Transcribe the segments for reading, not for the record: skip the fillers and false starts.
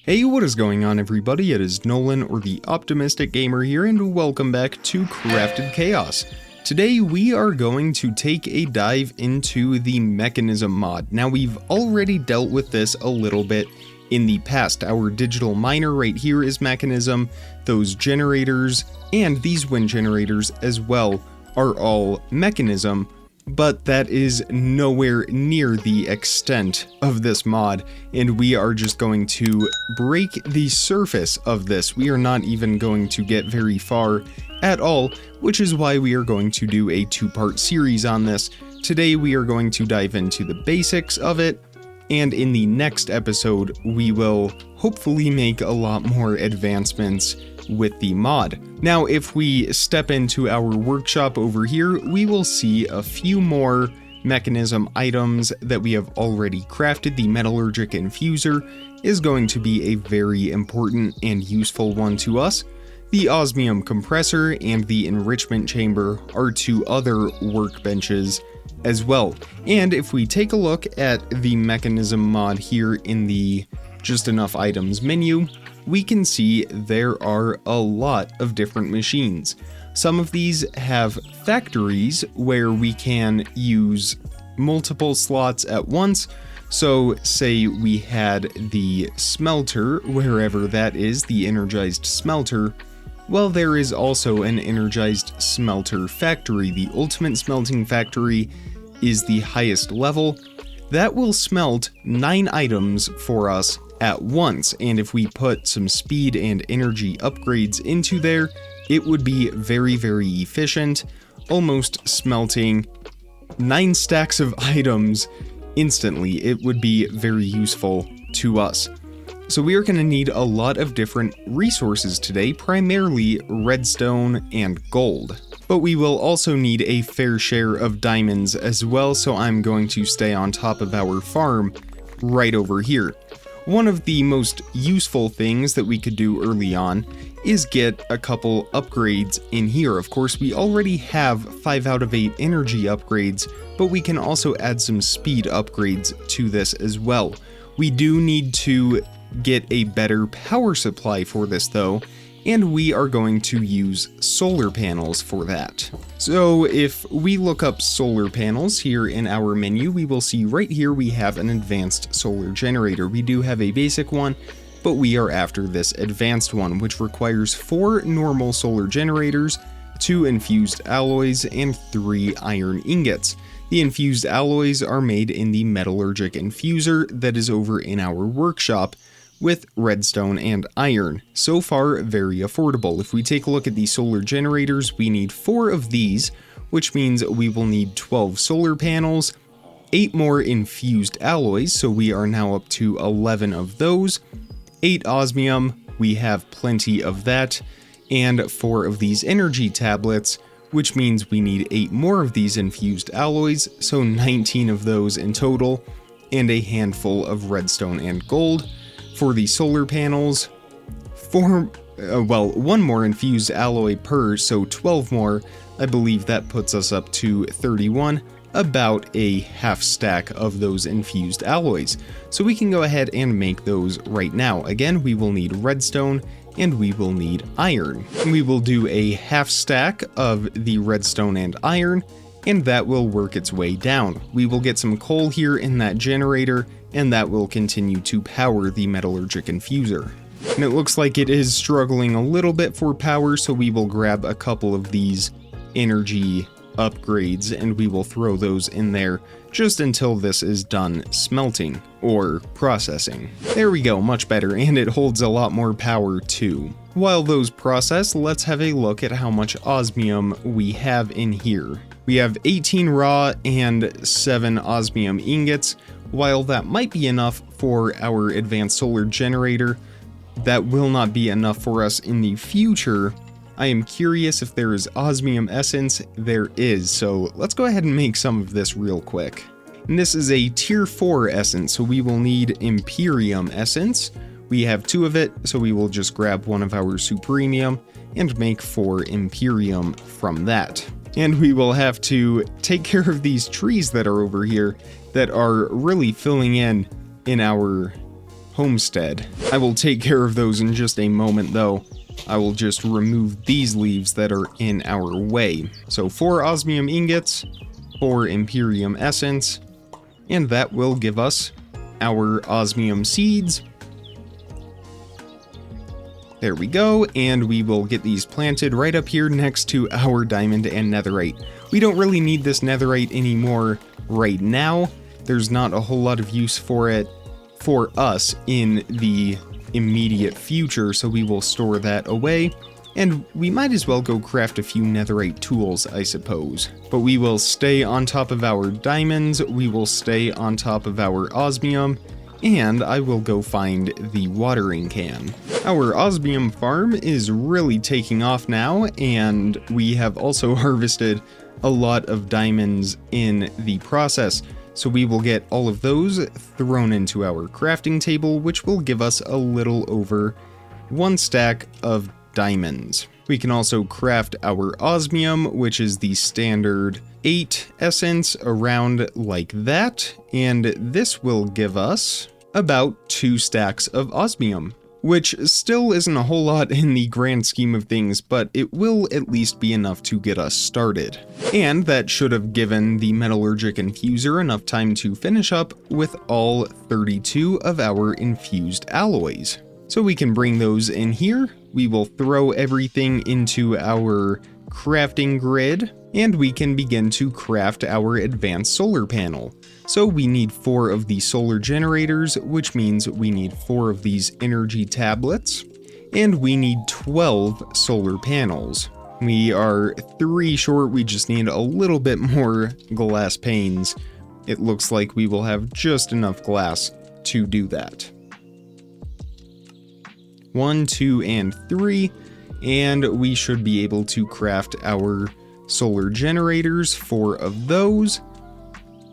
Hey, what is going on everybody? It is Nolan, or the Optimistic Gamer here, and welcome back to Crafted Chaos. Today we are going to take a dive into the Mekanism mod. Now we've already dealt with this a little bit in the past. Our digital miner right here is Mekanism, those generators, and these wind generators as well are all Mekanism. But that is nowhere near the extent of this mod, and we are just going to break the surface of this. We are not even going to get very far at all, which is why we are going to do a two-part series on this. Today we are going to dive into the basics of it, and in the next episode we will hopefully make a lot more advancements with the mod. Now, if we step into our workshop over here, we will see a few more Mekanism items that we have already crafted. The metallurgic infuser is going to be a very important and useful one to us. The osmium compressor and the enrichment chamber are two other workbenches as well. And if we take a look at the Mekanism mod here in the Just Enough Items menu, we can see there are a lot of different machines. Some of these have factories where we can use multiple slots at once. So say we had the smelter, wherever that is, the energized smelter. Well, there is also an energized smelter factory. The ultimate smelting factory is the highest level. That will smelt 9 items for us at once, and if we put some speed and energy upgrades into there, it would be very efficient, almost smelting 9 stacks of items instantly. It would be very useful to us. So we are going to need a lot of different resources today, primarily redstone and gold. But we will also need a fair share of diamonds as well, so I'm going to stay on top of our farm right over here. One of the most useful things that we could do early on is get a couple upgrades in here. Of course, we already have 5 out of 8 energy upgrades, but we can also add some speed upgrades to this as well. We do need to get a better power supply for this though, and we are going to use solar panels for that. So if we look up solar panels here in our menu, we will see right here we have an advanced solar generator. We do have a basic one, but we are after this advanced one, which requires 4 normal solar generators, 2 infused alloys, and 3 iron ingots. The infused alloys are made in the metallurgic infuser that is over in our workshop, with redstone and iron. So far, very affordable. If we take a look at the solar generators, we need 4 of these, which means we will need 12 solar panels, 8 more infused alloys, so we are now up to 11 of those, 8 osmium, we have plenty of that, and 4 of these energy tablets, which means we need 8 more of these infused alloys, so 19 of those in total, and a handful of redstone and gold. For the solar panels, 1 more infused alloy per, so 12 more. I believe that puts us up to 31, about a half stack of those infused alloys. So we can go ahead and make those right now. Again, we will need redstone and we will need iron. We will do a half stack of the redstone and iron, and that will work its way down. We will get some coal here in that generator, and that will continue to power the metallurgic infuser. And it looks like it is struggling a little bit for power, so we will grab a couple of these energy upgrades and we will throw those in there just until this is done smelting or processing. There we go, much better, and it holds a lot more power too. While those process, let's have a look at how much osmium we have in here. We have 18 raw and 7 osmium ingots. While that might be enough for our advanced solar generator, that will not be enough for us in the future. I am curious if there is osmium essence. There is, so let's go ahead and make some of this real quick. And this is a tier 4 essence, so we will need Imperium essence. We have 2 of it, so we will just grab one of our Supremium and make 4 Imperium from that. And we will have to take care of these trees that are over here that are really filling in our homestead. I will take care of those in just a moment though. I will just remove these leaves that are in our way. So 4 osmium ingots, 4 Imperium essence, and that will give us our osmium seeds. There we go, and we will get these planted right up here next to our diamond and netherite. We don't really need this netherite anymore right now. There's not a whole lot of use for it for us in the immediate future, so we will store that away. And we might as well go craft a few netherite tools, I suppose. But we will stay on top of our diamonds, we will stay on top of our osmium, and I will go find the watering can. Our osmium farm is really taking off now, and we have also harvested a lot of diamonds in the process. So we will get all of those thrown into our crafting table, which will give us a little over 1 stack of diamonds. We can also craft our osmium, which is the standard 8 essence, around like that, and this will give us about 2 stacks of osmium, which still isn't a whole lot in the grand scheme of things, but it will at least be enough to get us started. And that should have given the metallurgic infuser enough time to finish up with all 32 of our infused alloys. So we can bring those in here, we will throw everything into our crafting grid, and we can begin to craft our advanced solar panel. So we need 4 of the solar generators, which means we need 4 of these energy tablets, and we need 12 solar panels. We are 3 short, we just need a little bit more glass panes. It looks like we will have just enough glass to do that. 1, 2, and 3, and we should be able to craft our solar generators, 4 of those.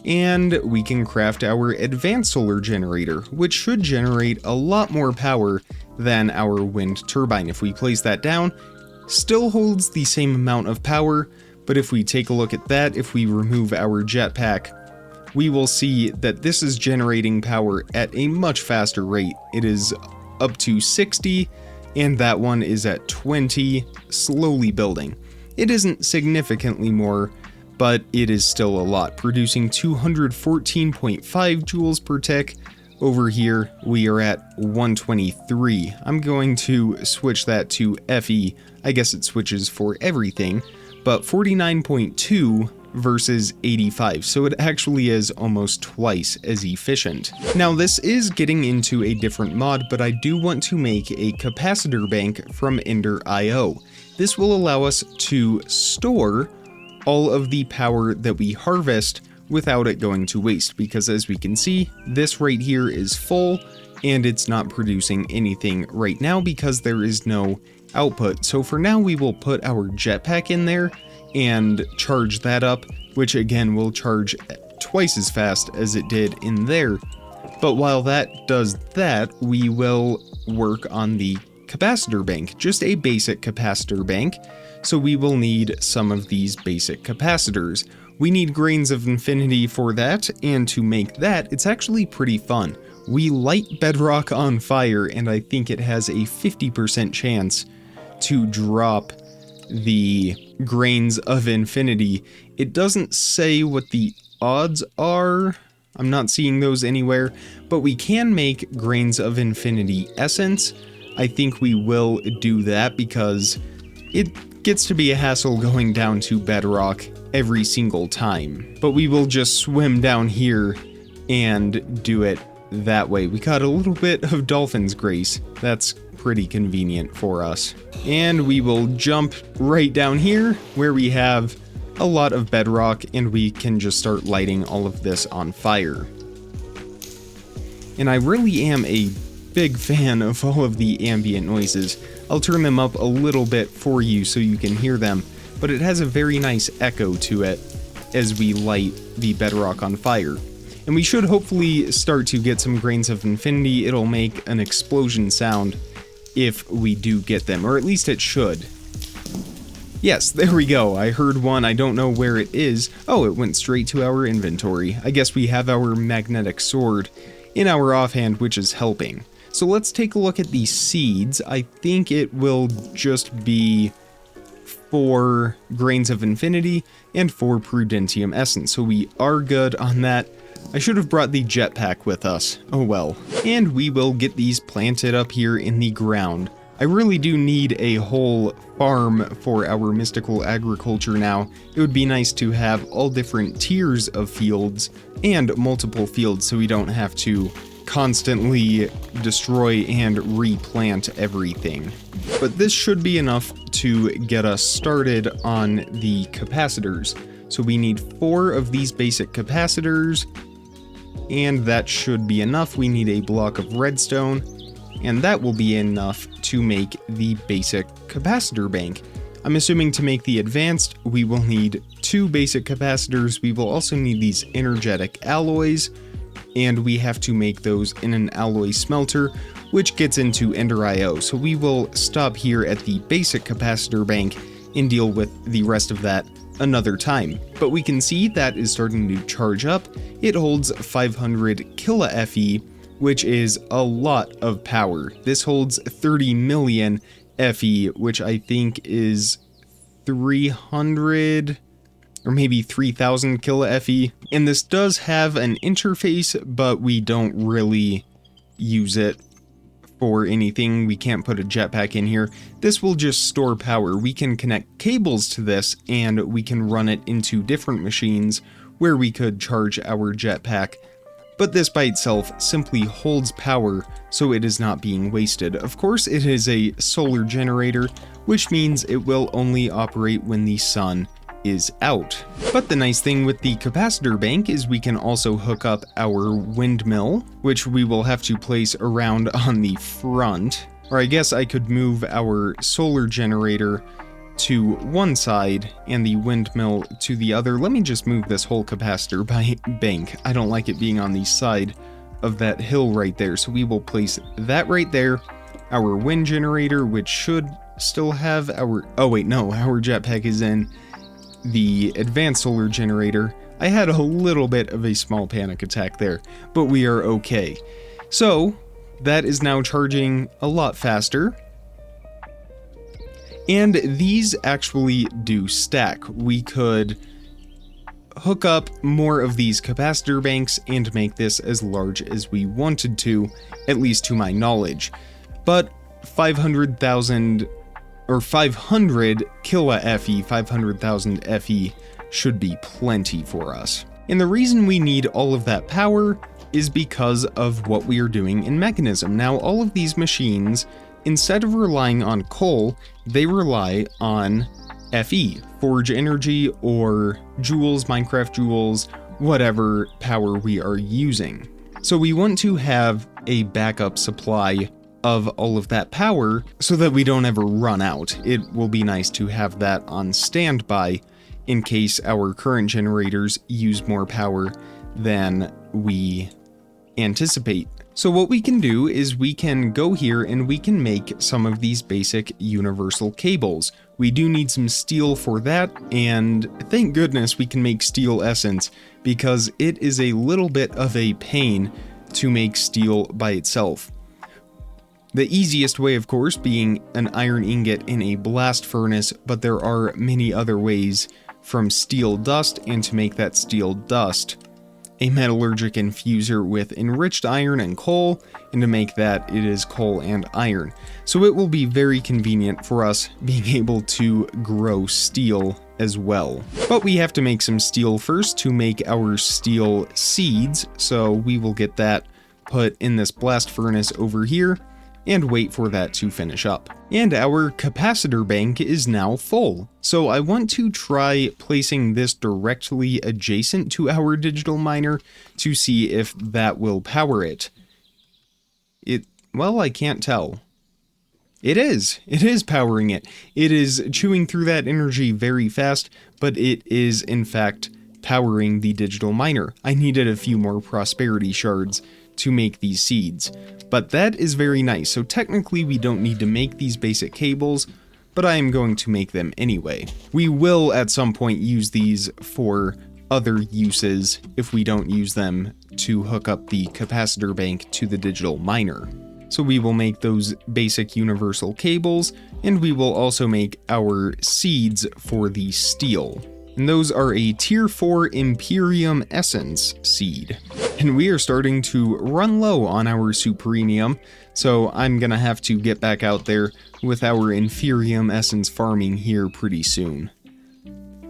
And we can craft our advanced solar generator, which should generate a lot more power than our wind turbine. If we place that down, still holds the same amount of power, but if we take a look at that, if we remove our jetpack, we will see that this is generating power at a much faster rate. It is up to 60, and that one is at 20, slowly building. It isn't significantly more, but it is still a lot, producing 214.5 joules per tick. Over here, we are at 123. I'm going to switch that to FE. I guess it switches for everything, but 49.2 versus 85, so it actually is almost twice as efficient. Now this is getting into a different mod, but I do want to make a capacitor bank from Ender.io. This will allow us to store all of the power that we harvest without it going to waste, because as we can see, this right here is full and it's not producing anything right now because there is no output. So for now we will put our jetpack in there and charge that up, which again will charge twice as fast as it did in there. But while that does that, we will work on the capacitor bank, just a basic capacitor bank. So we will need some of these basic capacitors. We need grains of infinity for that, and to make that, it's actually pretty fun. We light bedrock on fire, and I think it has a 50% chance to drop the grains of infinity. It doesn't say what the odds are. I'm not seeing those anywhere, but we can make grains of infinity essence. I think we will do that because it gets to be a hassle going down to bedrock every single time. But we will just swim down here and do it that way. We got a little bit of dolphin's grace. That's pretty convenient for us. And we will jump right down here where we have a lot of bedrock, and we can just start lighting all of this on fire. And I really am a big fan of all of the ambient noises. I'll turn them up a little bit for you so you can hear them, but it has a very nice echo to it as we light the bedrock on fire. And we should hopefully start to get some grains of infinity. It'll make an explosion sound if we do get them, or at least it should. Yes, there we go. I heard one. I don't know where it is. Oh, it went straight to our inventory. I guess we have our magnetic sword in our offhand, which is helping. So let's take a look at these seeds. I think it will just be 4 grains of infinity and 4 prudentium essence. So we are good on that. I should have brought the jetpack with us. Oh well. And we will get these planted up here in the ground. I really do need a whole farm for our mystical agriculture now. It would be nice to have all different tiers of fields and multiple fields so we don't have to constantly destroy and replant everything. But this should be enough to get us started on the capacitors. So we need 4 of these basic capacitors, and that should be enough. We need a block of redstone, and that will be enough to make the basic capacitor bank. I'm assuming to make the advanced, we will need 2 basic capacitors. We will also need these energetic alloys, and we have to make those in an alloy smelter, which gets into Ender IO. So we will stop here at the basic capacitor bank and deal with the rest of that another time. But we can see that is starting to charge up. It holds 500 kiloFE, which is a lot of power. This holds 30 million FE, which I think is 300 or maybe 3000 kiloFE. And this does have an interface, but we don't really use it for anything. We can't put a jetpack in here. This will just store power. We can connect cables to this and we can run it into different machines where we could charge our jetpack. But this by itself simply holds power, so it is not being wasted. Of course, it is a solar generator, which means it will only operate when the sun is out. But the nice thing with the capacitor bank is we can also hook up our windmill, which we will have to place around on the front. Or I guess I could move our solar generator to one side and the windmill to the other. Let me just move this whole capacitor bank. I don't like it being on the side of that hill right there. So we will place that right there. Our wind generator, which should still have our... Oh wait, no, our jetpack is in the advanced solar generator. I had a little bit of a small panic attack there, but we are okay. So that is now charging a lot faster. And these actually do stack. We could hook up more of these capacitor banks and make this as large as we wanted to, at least to my knowledge. But 500,000 or 500 kiloFE, 500,000 FE should be plenty for us. And the reason we need all of that power is because of what we are doing in Mekanism. Now, all of these machines, instead of relying on coal, they rely on FE, Forge Energy, or joules, Minecraft joules, whatever power we are using. So we want to have a backup supply of all of that power so that we don't ever run out. It will be nice to have that on standby in case our current generators use more power than we anticipate. So what we can do is we can go here and we can make some of these basic universal cables. We do need some steel for that, and thank goodness we can make steel essence, because it is a little bit of a pain to make steel by itself. The easiest way, of course, being an iron ingot in a blast furnace, but there are many other ways from steel dust, and to make that steel dust, a metallurgic infuser with enriched iron and coal, and to make that it is coal and iron. So it will be very convenient for us being able to grow steel as well. But we have to make some steel first to make our steel seeds, so we will get that put in this blast furnace over here and wait for that to finish up. And our capacitor bank is now full. So I want to try placing this directly adjacent to our digital miner to see if that will power it. Well, I can't tell. It is powering it. It is chewing through that energy very fast, but it is in fact powering the digital miner. I needed a few more prosperity shards to make these seeds, but that is very nice. So technically we don't need to make these basic cables, but I am going to make them anyway. We will at some point use these for other uses if we don't use them to hook up the capacitor bank to the digital miner. So we will make those basic universal cables, and we will also make our seeds for the steel. And those are a tier 4 Imperium Essence seed. And we are starting to run low on our Supremium, so I'm gonna have to get back out there with our Inferium Essence farming here pretty soon.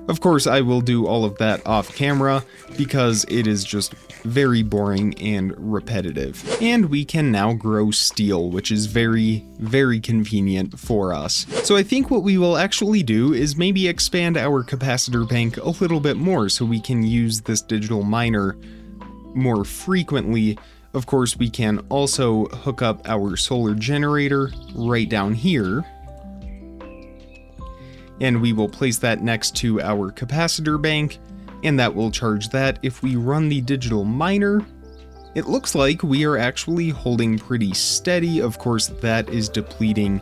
Of course, I will do all of that off camera because it is just very boring and repetitive. And we can now grow steel, which is very, very convenient for us. So I think what we will actually do is maybe expand our capacitor bank a little bit more so we can use this digital miner more frequently. Of course, we can also hook up our solar generator right down here. And we will place that next to our capacitor bank, and that will charge that. If we run the digital miner, it looks like we are actually holding pretty steady. Of course, that is depleting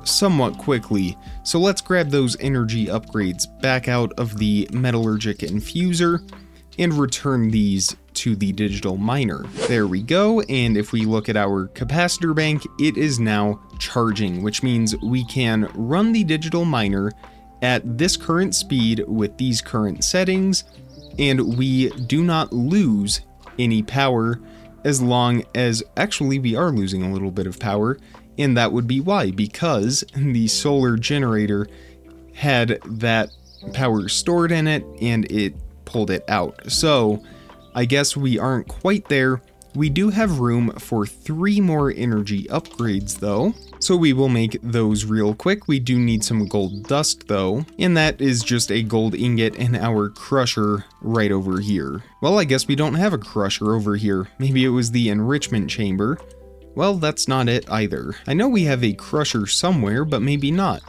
somewhat quickly. So let's grab those energy upgrades back out of the metallurgic infuser and return these to the digital miner. There we go, and if we look at our capacitor bank, it is now charging, which means we can run the digital miner at this current speed with these current settings, and we do not lose any power as long as, actually we are losing a little bit of power, and that would be why, because the solar generator had that power stored in it and it pulled it out. So I guess we aren't quite there. We do have room for 3 more energy upgrades though, so we will make those real quick. We do need some gold dust though, and that is just a gold ingot in our crusher right over here. Well, I guess we don't have a crusher over here. Maybe it was the enrichment chamber. Well, that's not it either. I know we have a crusher somewhere, but maybe not.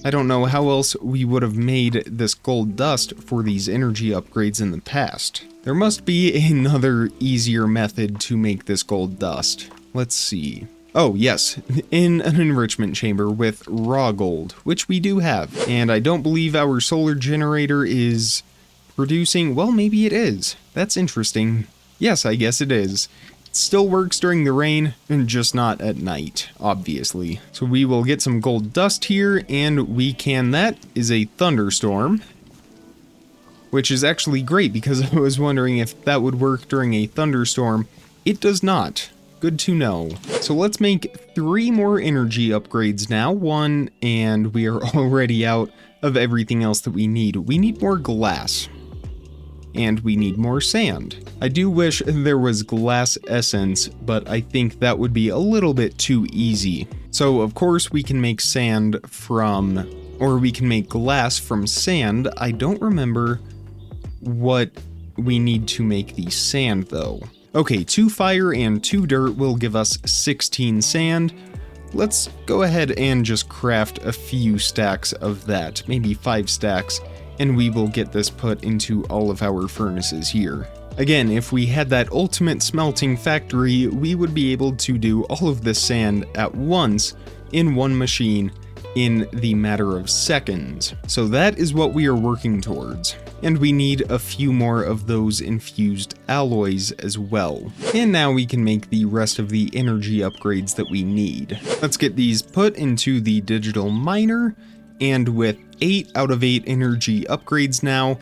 I don't know how else we would have made this gold dust for these energy upgrades in the past. There must be another easier method to make this gold dust. Let's see. Oh yes, in an enrichment chamber with raw gold, which we do have. And I don't believe our solar generator is producing, well maybe it is. That's interesting. Yes, I guess it is. Still works during the rain, and just not at night, obviously. So we will get some gold dust here, and that is a thunderstorm. Which is actually great, because I was wondering if that would work during a thunderstorm. It does not. Good to know. So let's make 3 more energy upgrades now. 1, and we are already out of everything else that we need. We need more glass. And we need more sand. I do wish there was glass essence, but I think that would be a little bit too easy. So of course we can make sand from, or we can make glass from sand. I don't remember what we need to make the sand though. Okay, 2 fire and 2 dirt will give us 16 sand. Let's go ahead and just craft a few stacks of that, maybe 5 stacks. And we will get this put into all of our furnaces here. Again, if we had that ultimate smelting factory, we would be able to do all of this sand at once in one machine in the matter of seconds. So that is what we are working towards. And we need a few more of those infused alloys as well. And now we can make the rest of the energy upgrades that we need. Let's get these put into the digital miner. And with 8 out of 8 energy upgrades now,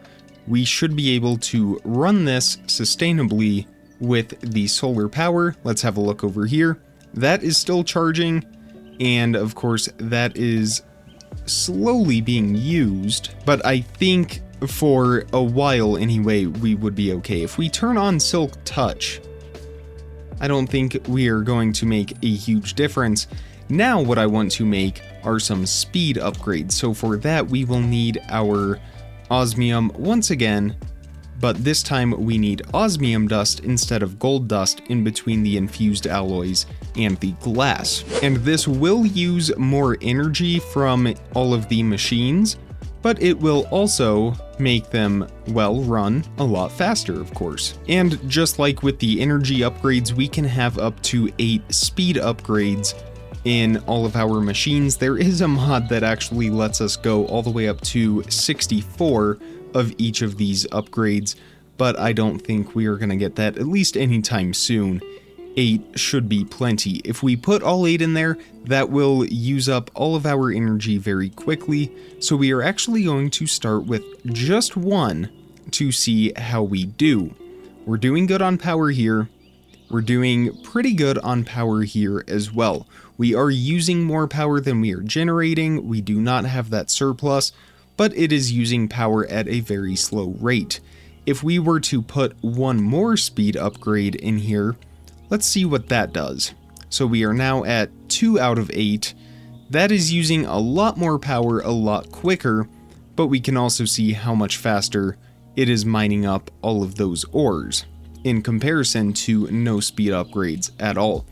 we should be able to run this sustainably with the solar power. Let's have a look over here. That is still charging, and of course that is slowly being used, but I think for a while anyway we would be okay. If we turn on Silk Touch, I don't think we are going to make a huge difference. Now what I want to make are some speed upgrades, so for that we will need our osmium once again, but this time we need osmium dust instead of gold dust in between the infused alloys and the glass. And this will use more energy from all of the machines, but it will also make them, well, run a lot faster, of course. And just like with the energy upgrades, we can have up to 8 speed upgrades in all of our machines. There is a mod that actually lets us go all the way up to 64 of each of these upgrades, but I don't think we are going to get that, at least anytime soon. 8 should be plenty. If we put all 8 in there, that will use up all of our energy very quickly, so we are actually going to start with just 1 to see how we do. We're doing good on power here. We're doing pretty good on power here as well. We are using more power than we are generating. We do not have that surplus, but it is using power at a very slow rate. If we were to put 1 more speed upgrade in here, let's see what that does. So we are now at 2 out of 8. That is using a lot more power a lot quicker, but we can also see how much faster it is mining up all of those ores in comparison to no speed upgrades at all.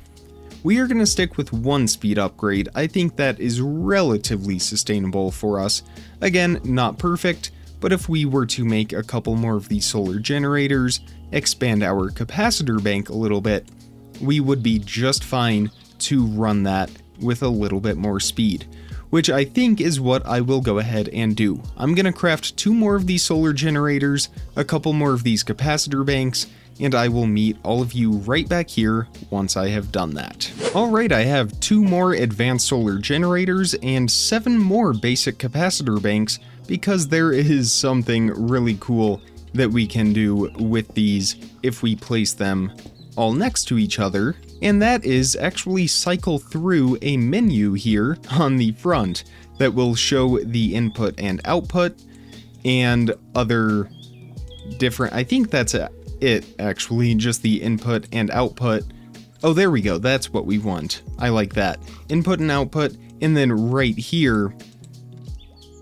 We are going to stick with 1 speed upgrade. I think that is relatively sustainable for us. Again, not perfect, but if we were to make a couple more of these solar generators, expand our capacitor bank a little bit, we would be just fine to run that with a little bit more speed, which I think is what I will go ahead and do. I'm going to craft 2 more of these solar generators, a couple more of these capacitor banks, and I will meet all of you right back here once I have done that. Alright, I have 2 more advanced solar generators and 7 more basic capacitor banks because there is something really cool that we can do with these if we place them all next to each other, and that is actually cycle through a menu here on the front that will show the input and output and other different, I think that's it actually, just the input and output. Oh, there we go, that's what we want. I like that. Input and output, and then right here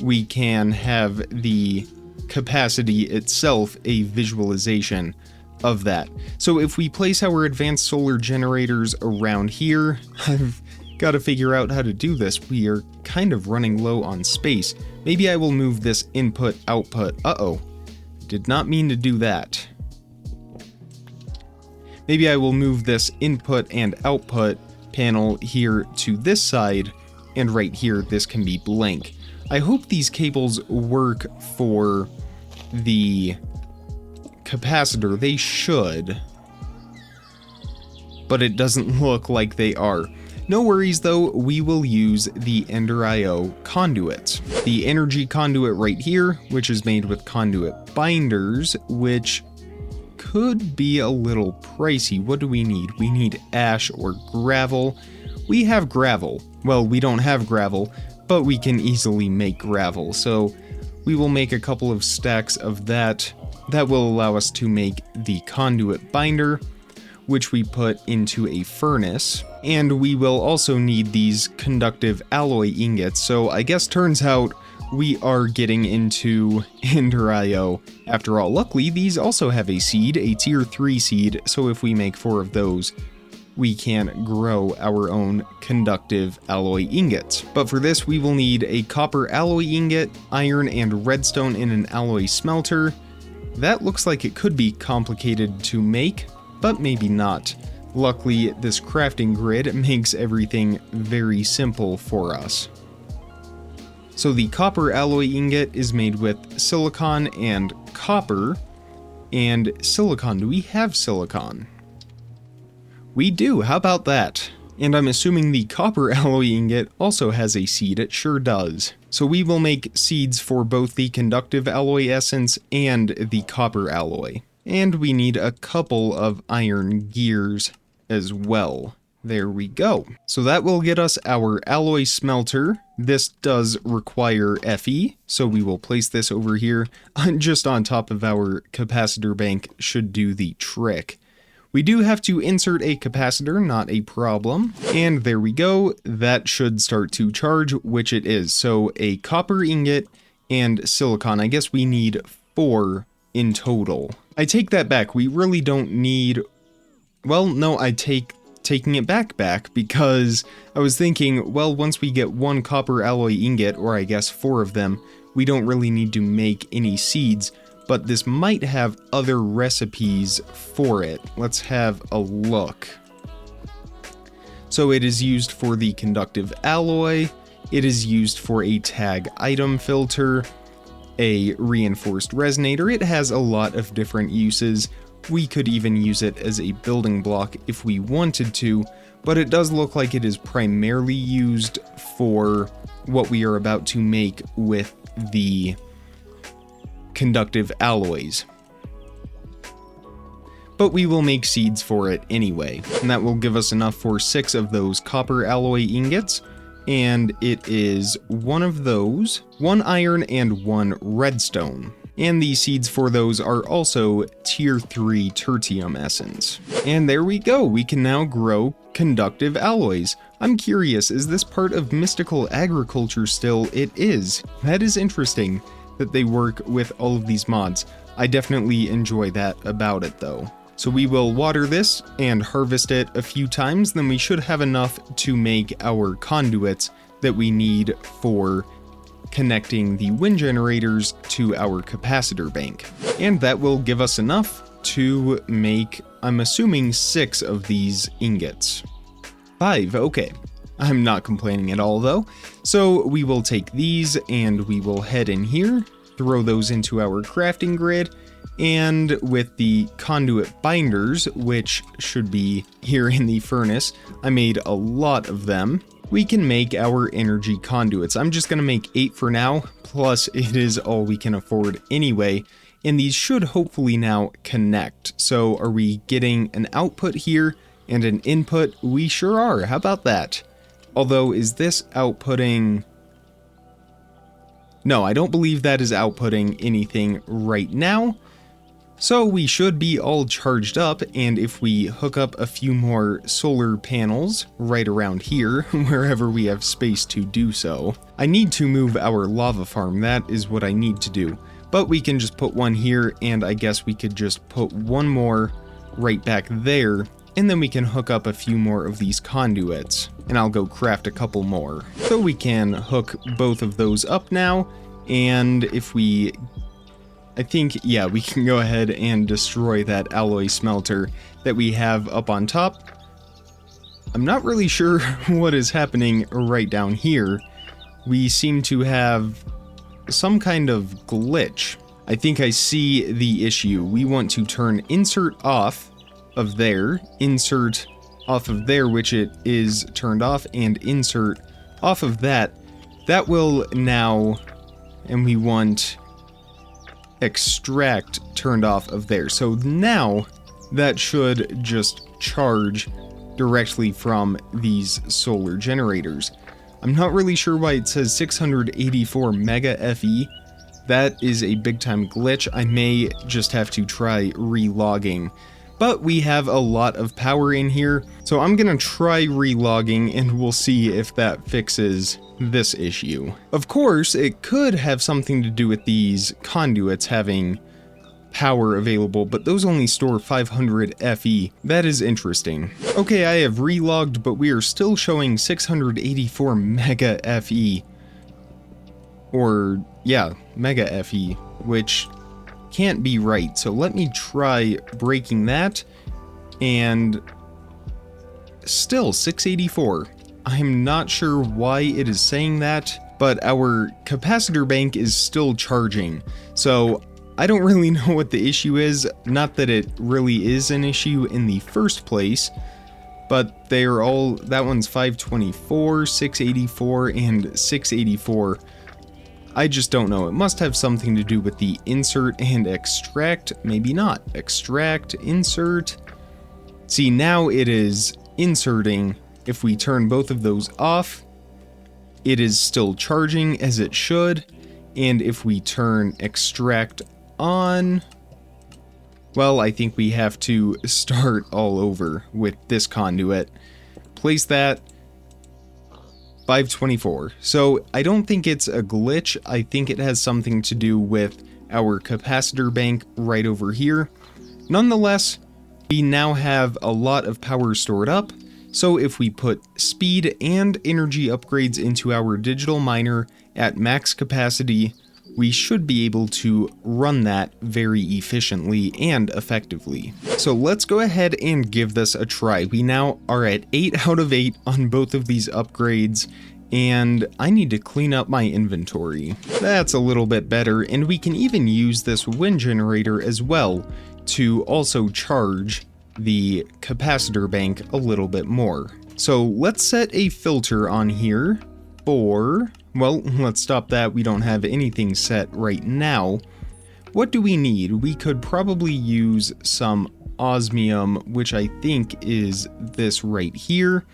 we can have the capacity itself, a visualization of that. So if we place our advanced solar generators around here, I've got to figure out how to do this. We are kind of running low on space. Maybe I will move this input output. Uh-oh, did not mean to do that. Maybe I will move this input and output panel here to this side, and right here this can be blank. I hope these cables work for the capacitor. They should, but it doesn't look like they are. No worries though, we will use the Ender IO conduits. The energy conduit right here, which is made with conduit binders, which could be a little pricey. What do we need? We need ash or gravel. We have gravel. Well, we don't have gravel, but we can easily make gravel. So we will make a couple of stacks of that. That will allow us to make the conduit binder, which we put into a furnace. And we will also need these conductive alloy ingots. So I guess turns out we are getting into Ender IO after all. Luckily, these also have a seed, a tier 3 seed, so if we make 4 of those, we can grow our own conductive alloy ingots. But for this, we will need a copper alloy ingot, iron and redstone in an alloy smelter. That looks like it could be complicated to make, but maybe not. Luckily, this crafting grid makes everything very simple for us. So the copper alloy ingot is made with silicon and copper, and silicon. Do we have silicon? We do, how about that? And I'm assuming the copper alloy ingot also has a seed. It sure does. So we will make seeds for both the conductive alloy essence and the copper alloy. And we need a couple of iron gears as well. There we go. So that will get us our alloy smelter. This does require Fe, so we will place this over here just on top of our capacitor bank. Should do the trick. We do have to insert a capacitor, not a problem. And there we go. That should start to charge, which it is. So a copper ingot and silicon. I guess we need 4 in total. I take that back. We really don't need... Well, no, taking it back because I was thinking, well, once we get 1 copper alloy ingot, or I guess 4 of them, we don't really need to make any seeds, but this might have other recipes for it. Let's have a look. So it is used for the conductive alloy, it is used for a tag item filter, a reinforced resonator. It has a lot of different uses. We could even use it as a building block if we wanted to, but it does look like it is primarily used for what we are about to make with the conductive alloys. But we will make seeds for it anyway, and that will give us enough for 6 of those copper alloy ingots, and it is 1 of those, 1 iron and 1 redstone. And the seeds for those are also tier 3 tertium essence. And there we go, we can now grow conductive alloys. I'm curious, is this part of mystical agriculture still? It is. That is interesting that they work with all of these mods. I definitely enjoy that about it though. So we will water this and harvest it a few times, then we should have enough to make our conduits that we need for connecting the wind generators to our capacitor bank. And that will give us enough to make, I'm assuming, 6 of these ingots. 5, okay. I'm not complaining at all though. So we will take these and we will head in here, throw those into our crafting grid, and with the conduit binders, which should be here in the furnace, I made a lot of them. We can make our energy conduits. I'm just going to make 8 for now, plus it is all we can afford anyway, and these should hopefully now connect. So are we getting an output here and an input? We sure are. How about that? Although, is this outputting? No, I don't believe that is outputting anything right now. So we should be all charged up, and if we hook up a few more solar panels right around here, wherever we have space to do so. I need to move our lava farm, that is what I need to do. But we can just put one here, and I guess we could just put one more right back there, and then we can hook up a few more of these conduits, and I'll go craft a couple more. So we can hook both of those up now, and if we... I think, yeah, we can go ahead and destroy that alloy smelter that we have up on top. I'm not really sure what is happening right down here. We seem to have some kind of glitch. I think I see the issue. We want to turn insert off of there, insert off of there, which it is turned off, and insert off of that. That will now, and we want extract turned off of there. So now that should just charge directly from these solar generators. I'm not really sure why it says 684 mega FE. That is a big time glitch. I may just have to try relogging. But we have a lot of power in here, so I'm gonna try relogging and we'll see if that fixes this issue. Of course, it could have something to do with these conduits having power available, but those only store 500 FE. That is interesting. Okay, I have relogged, but we are still showing 684 mega FE. Or, yeah, mega FE, which can't be right. So let me try breaking that, and still 684. I'm not sure why it is saying that, but our capacitor bank is still charging. So I don't really know what the issue is. Not that it really is an issue in the first place, but they are all, that one's 524, 684, and 684. I just don't know. It must have something to do with the insert and extract. Maybe not. Extract, insert. See, now it is inserting. If we turn both of those off, it is still charging as it should. And if we turn extract on, well, I think we have to start all over with this conduit. Place that. 524. So I don't think it's a glitch. I think it has something to do with our capacitor bank right over here. Nonetheless, we now have a lot of power stored up. So if we put speed and energy upgrades into our digital miner at max capacity, we should be able to run that very efficiently and effectively. So let's go ahead and give this a try. We now are at 8 out of 8 on both of these upgrades, and I need to clean up my inventory. That's a little bit better, and we can even use this wind generator as well to also charge the capacitor bank a little bit more. So let's set a filter on here for, well, let's stop that. We don't have anything set right now. What do we need? We could probably use some osmium, which I think is this right here,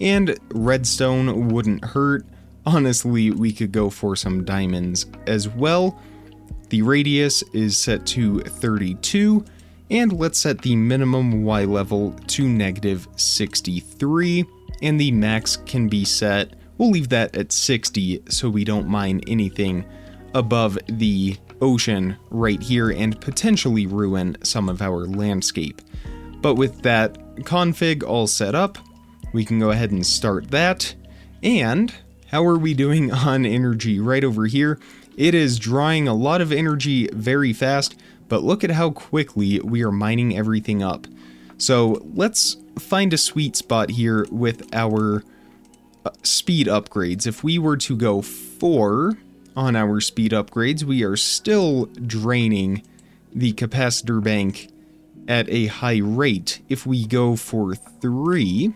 and redstone wouldn't hurt. Honestly, we could go for some diamonds as well. The radius is set to 32, and let's set the minimum Y level to -63, and the max can be set, we'll leave that at 60 so we don't mine anything above the ocean right here and potentially ruin some of our landscape. But with that config all set up, we can go ahead and start that. And how are we doing on energy? Right over here, it is drawing a lot of energy very fast, but look at how quickly we are mining everything up. So let's find a sweet spot here with our speed upgrades. If we were to go 4 on our speed upgrades, we are still draining the capacitor bank at a high rate. If we go for 3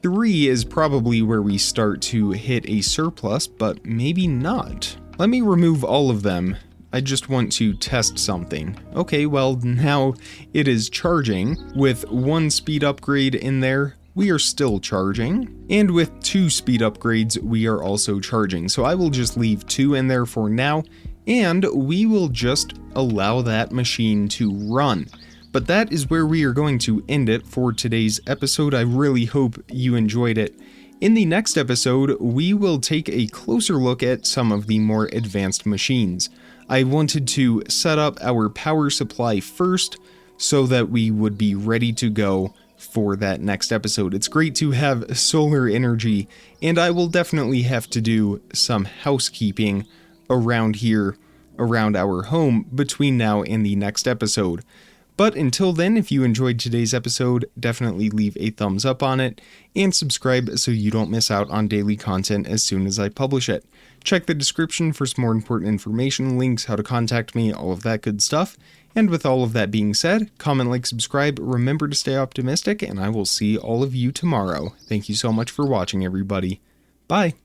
is probably where we start to hit a surplus, but maybe not. Let me remove all of them. I just want to test something. Okay, well, now it is charging. With 1 speed upgrade in there, we are still charging. And with 2 speed upgrades, we are also charging. So I will just leave 2 in there for now, and we will just allow that machine to run. But that is where we are going to end it for today's episode. I really hope you enjoyed it. In the next episode, we will take a closer look at some of the more advanced machines. I wanted to set up our power supply first so that we would be ready to go for that next episode. It's great to have solar energy, and I will definitely have to do some housekeeping around here, around our home, between now and the next episode. But until then, if you enjoyed today's episode, definitely leave a thumbs up on it, and subscribe so you don't miss out on daily content as soon as I publish it. Check the description for some more important information, links, how to contact me, all of that good stuff. And with all of that being said, comment, like, subscribe, remember to stay optimistic, and I will see all of you tomorrow. Thank you so much for watching, everybody. Bye!